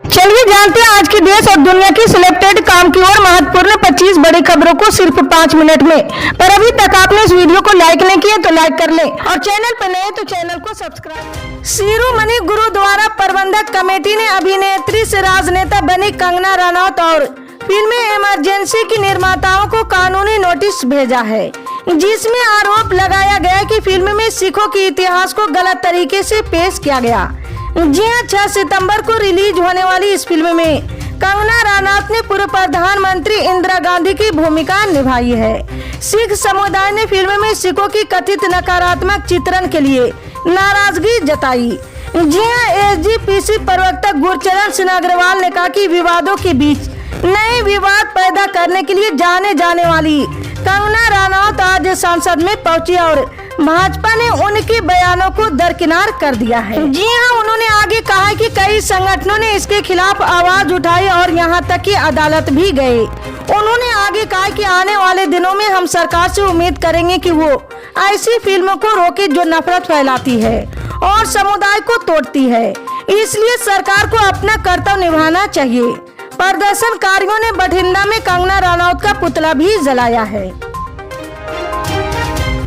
चलिए जानते हैं आज के देश और दुनिया की सिलेक्टेड काम की और महत्वपूर्ण 25 बड़ी खबरों को सिर्फ 5 मिनट में। पर अभी तक आपने इस वीडियो को लाइक नहीं किया तो लाइक कर लें और चैनल पर नए तो चैनल को सब्सक्राइब। शिरोमणि गुरुद्वारा प्रबंधक कमेटी ने अभिनेत्री से राजनेता बनी कंगना रनौत और फिल्म इमरजेंसी की निर्माताओं को कानूनी नोटिस भेजा है, जिसमें आरोप लगाया गया कि फिल्म में सिखों के इतिहास को गलत तरीके से पेश किया गया। जी हां, 6 सितंबर को रिलीज होने वाली इस फिल्म में कंगना रनौत ने पूर्व प्रधानमंत्री इंदिरा गांधी की भूमिका निभाई है। सिख समुदाय ने फिल्म में सिखों की कथित नकारात्मक चित्रण के लिए नाराजगी जताई। जी हां, एसजीपीसी प्रवक्ता गुरचरण सिंह अग्रवाल ने कहा कि विवादों के बीच नए विवाद पैदा करने के लिए जाने वाली कंगना रनौत आज संसद में पहुंची और भाजपा ने उनके बयानों को दरकिनार कर दिया है। जी हां, उन्होंने आगे कहा कि कई संगठनों ने इसके खिलाफ आवाज उठाई और यहां तक कि अदालत भी गए। उन्होंने आगे कहा कि आने वाले दिनों में हम सरकार से उम्मीद करेंगे कि वो ऐसी फिल्मों को रोके जो नफरत फैलाती है और समुदाय को तोड़ती है। इसलिए सरकार को अपना कर्तव्य निभाना चाहिए। प्रदर्शनकारियों ने बठिंडा में कंगना रनौत का पुतला भी जलाया है।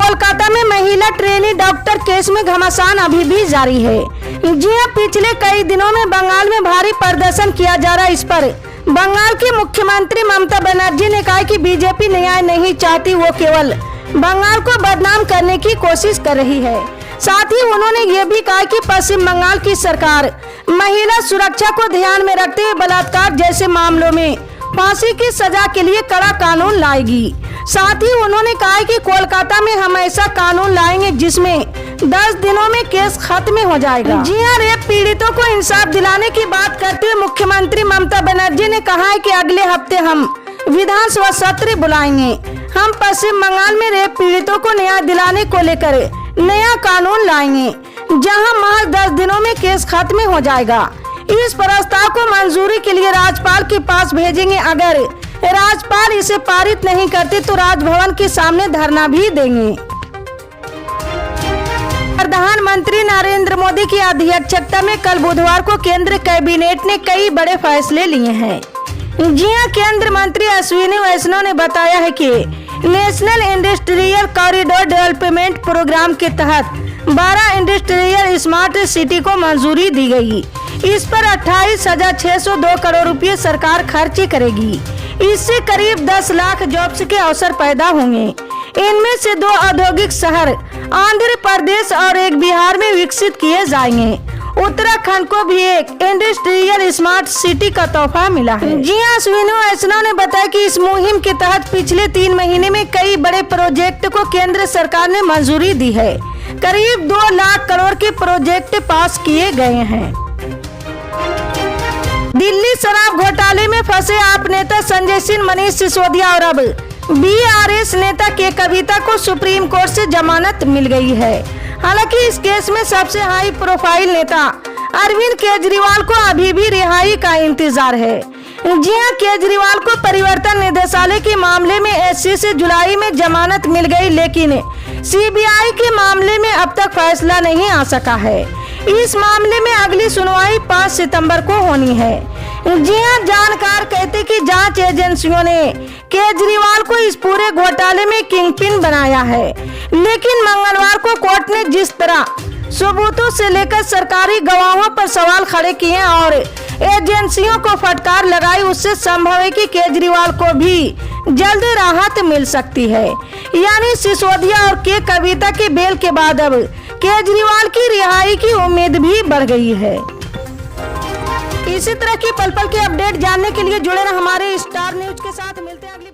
कोलकाता में महिला ट्रेनी डॉक्टर केस में घमासान अभी भी जारी है। जी हां, पिछले कई दिनों में बंगाल में भारी प्रदर्शन किया जा रहा है। इस पर बंगाल की मुख्यमंत्री ममता बनर्जी ने कहा कि बीजेपी न्याय नहीं चाहती, वो केवल बंगाल को बदनाम करने की कोशिश कर रही है। साथ ही उन्होंने ये भी कहा कि पश्चिम बंगाल की सरकार महिला सुरक्षा को ध्यान में रखते हुए बलात्कार जैसे मामलों में फांसी की सजा के लिए कड़ा कानून लाएगी। साथ ही उन्होंने कहा कि कोलकाता में हम ऐसा कानून लाएंगे जिसमें 10 दिनों में केस खत्म हो जाएगा। जी हां, रेप पीड़ितों को इंसाफ दिलाने की बात करते हुए मुख्यमंत्री ममता बनर्जी ने कहा है कि अगले हफ्ते हम विधानसभा सत्र बुलाएंगे। हम पश्चिम बंगाल में रेप पीड़ितों को न्याय दिलाने को लेकर नया कानून लाएंगे, जहां महज 10 दिनों में केस खत्म हो जाएगा। इस प्रस्ताव को मंजूरी के लिए राज्यपाल के पास भेजेंगे। अगर राज्यपाल इसे पारित नहीं करते तो राजभवन के सामने धरना भी देंगे। प्रधानमंत्री नरेंद्र मोदी की अध्यक्षता में कल बुधवार को केंद्र कैबिनेट ने कई बड़े फैसले लिए हैं। जी हां, केंद्रीय मंत्री अश्विनी वैष्णव ने बताया है कि national industrial corridor development programme के तहत 12 इंडस्ट्रियल स्मार्ट सिटी को मंजूरी दी गई। इस पर 28,602 करोड़ रुपए सरकार खर्च करेगी। इससे करीब 10 लाख जॉब्स के अवसर पैदा होंगे। इनमें से 2 औद्योगिक शहर आंध्र प्रदेश और एक बिहार में विकसित किए जाएंगे। उत्तराखंड को भी एक इंडस्ट्रियल स्मार्ट सिटी का तोहफा मिला है। जी हां, अश्विनी वैष्णव ने बताया कि इस मुहिम के तहत पिछले 3 महीने में कई बड़े प्रोजेक्ट को केंद्र सरकार ने मंजूरी दी है। करीब 2 लाख करोड़ के प्रोजेक्ट पास किए गए हैं। दिल्ली शराब घोटाले में फंसे आप नेता संजय सिंह, मनीष सिसोदिया और अब बीआरएस नेता के कविता को सुप्रीम कोर्ट से जमानत मिल गई है। हालांकि इस केस में सबसे हाई प्रोफाइल नेता अरविंद केजरीवाल को अभी भी रिहाई का इंतजार है। जी हां, केजरीवाल को परिवर्तन निदेशालय के मामले में एससी से जुलाई में जमानत मिल गई, लेकिन सीबीआई के मामले में अब तक फैसला नहीं आ सका है। इस मामले में अगली सुनवाई 5 सितंबर को होनी है। जी हां, जानकार कहते कि जांच एजेंसियों ने केजरीवाल को इस पूरे घोटाले में किंगपिन बनाया है, लेकिन मंगलवार को कोर्ट ने जिस तरह सबूतों से लेकर सरकारी गवाहों पर सवाल खड़े किए और एजेंसियों को फटकार लगाई, उससे संभव है कि केजरीवाल को भी जल्द राहत मिल सकती है। यानी सिसोदिया और के कविता के बेल के बाद अब केजरीवाल की रिहाई की उम्मीद भी बढ़ गई है। इसी तरह की पल पल के अपडेट जानने के लिए जुड़े रहें हमारे स्टार न्यूज के साथ। मिलते हैं अगली